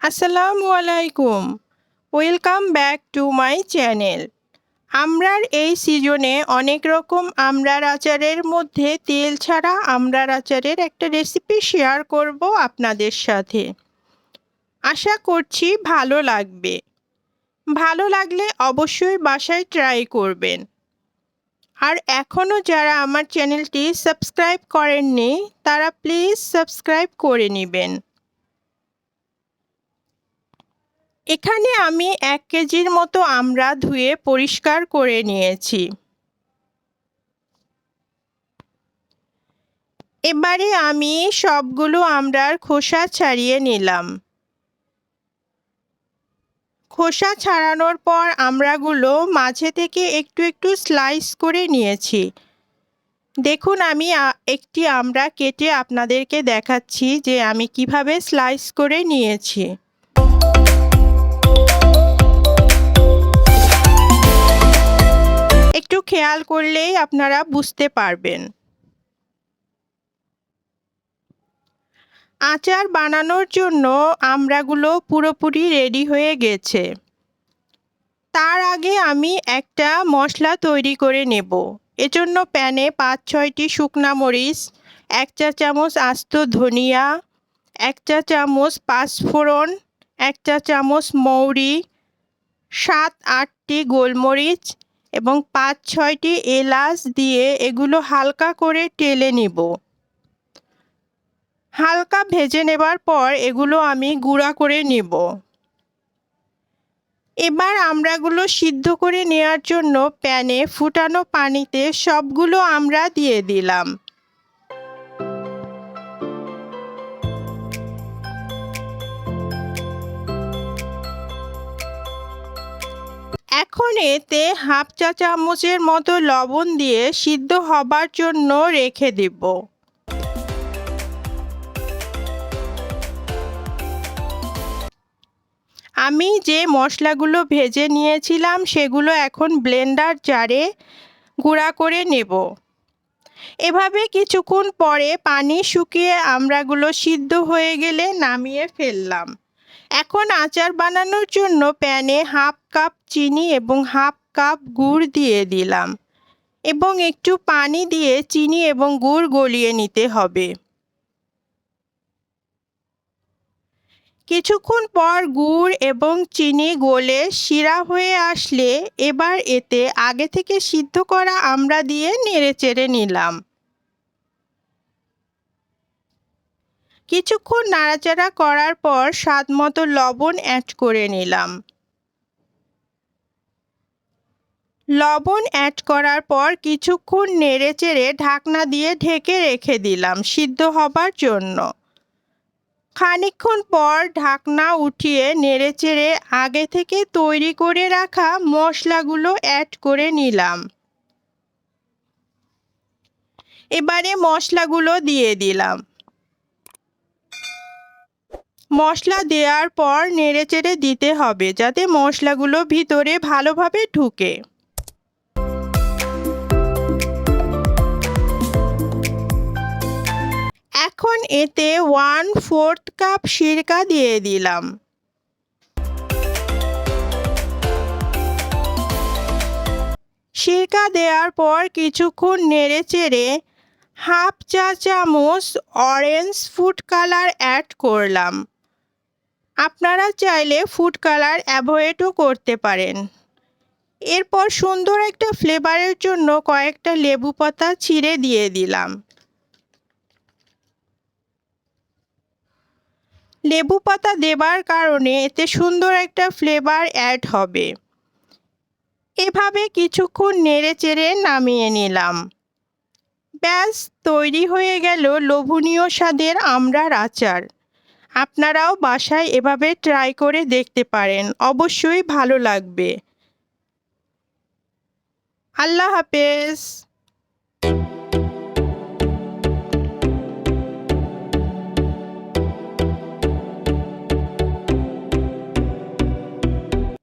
আসসালামু আলাইকুম। Welcome back to my channel. আমড়ার এই সিজনে অনেক রকম আমড়ার আচারের মধ্যে তেল ছাড়া আমড়ার আচারের একটা রেসিপি শেয়ার করব আপনাদের সাথে। আশা করছি ভালো লাগবে। ভালো লাগলে অবশ্যই বাসায় ট্রাই করবেন। আর এখনও যারা আমার চ্যানেলটি সাবস্ক্রাইব করেননি তারা প্লিজ সাবস্ক্রাইব করে নেবেন। এখানে আমি 1 কেজির মতো আমড়া ধুয়ে পরিষ্কার করে নিয়েছি। এবারে আমি সবগুলো আমড়ার খোসা ছাড়িয়ে নিলাম। খোসা ছাড়ানোর পর আমড়াগুলো মাঝে থেকে একটু একটু স্লাইস করে নিয়েছি। দেখুন আমি একটি আমড়া কেটে আপনাদেরকে দেখাচ্ছি যে আমি কিভাবে স্লাইস করে নিয়েছি। একটু খেয়াল করলেই আপনারা বুঝতে পারবেন। আচার বানানোর জন্য আমড়াগুলো পুরোপুরি রেডি হয়ে গেছে। তার আগে আমি একটা মশলা তৈরি করে নেব। এজন্য প্যানে 5-6টি শুকনা মরিচ, 1 চা চামচ আস্ত ধনিয়া, 1 চা চামচ পাঁচফোড়ন, 1 চা চামচ মৌরি, 7-8টি গোলমরিচ এবং 5-6টি এলাচ দিয়ে এগুলো হালকা করে টেলে নিব। হালকা ভেজে নেবার পর এগুলো আমি গুঁড়া করে নেব। এবার আমড়াগুলো সিদ্ধ করে নেওয়ার জন্য প্যানে ফুটানো পানিতে সবগুলো আমড়া দিয়ে দিলাম। এখন এতে হাফ চা চামচের মতো লবণ দিয়ে সিদ্ধ হবার জন্য রেখে দেব। আমি যে মশলাগুলো ভেজে নিয়েছিলাম সেগুলো এখন ব্লেন্ডার জারে গুঁড়া করে নেব। এভাবে কিছুক্ষণ পরে পানি শুকিয়ে আমড়াগুলো সিদ্ধ হয়ে গেলে নামিয়ে ফেললাম। এখন আচার বানানোর জন্য প্যানে হাফ কাপ চিনি এবং হাফ কাপ গুড় দিয়ে দিলাম এবং একটু পানি দিয়ে চিনি এবং গুড় গলিয়ে নিতে হবে। কিছুক্ষণ পর গুড় এবং চিনি গলে শিরা হয়ে আসলে এবার এতে আগে থেকে সিদ্ধ করা আমড়া দিয়ে নেড়েচেড়ে নিলাম। কিছুক্ষণ নাড়াচাড়া করার পর স্বাদমতো লবণ অ্যাড করে নিলাম। লবণ অ্যাড করার পর কিছুক্ষণ নেড়েচেড়ে ঢাকনা দিয়ে ঢেকে রেখে দিলাম সিদ্ধ হবার জন্য। খানিকক্ষণ পর ঢাকনা উঠিয়ে নেড়েচেড়ে আগে থেকে তৈরি করে রাখা মশলাগুলো অ্যাড করে নিলাম। এবারে মশলাগুলো দিয়ে দিলাম। মশলা দেওয়ার পর নেড়েচেড়ে দিতে হবে যাতে মশলাগুলো ভিতরে ভালোভাবে ঢুকে। এখন এতে 1/4 কাপ সিরকা দিয়ে দিলাম। সিরকা দেওয়ার পর কিছুক্ষণ নেড়েচেড়ে হাফ চা চামচ অরেঞ্জ ফুড কালার অ্যাড করলাম। আপনারা চাইলে ফুড কালার অ্যাভয়েডও করতে পারেন। এরপর সুন্দর একটা ফ্লেভারের জন্য কয়েকটা লেবু পাতা ছিঁড়ে দিয়ে দিলাম। লেবু পাতা দেবার কারণে এতে সুন্দর একটা ফ্লেভার অ্যাড হবে। এভাবে কিছুক্ষণ নেড়েচেড়ে নামিয়ে নিলাম। ব্যাস তৈরি হয়ে গেল লোভনীয় স্বাদের আমড়ার আচার। আপনারাও বাসায় এভাবে ট্রাই করে দেখতে পারেন, অবশ্যই ভালো লাগবে। আল্লাহ হাফেজ।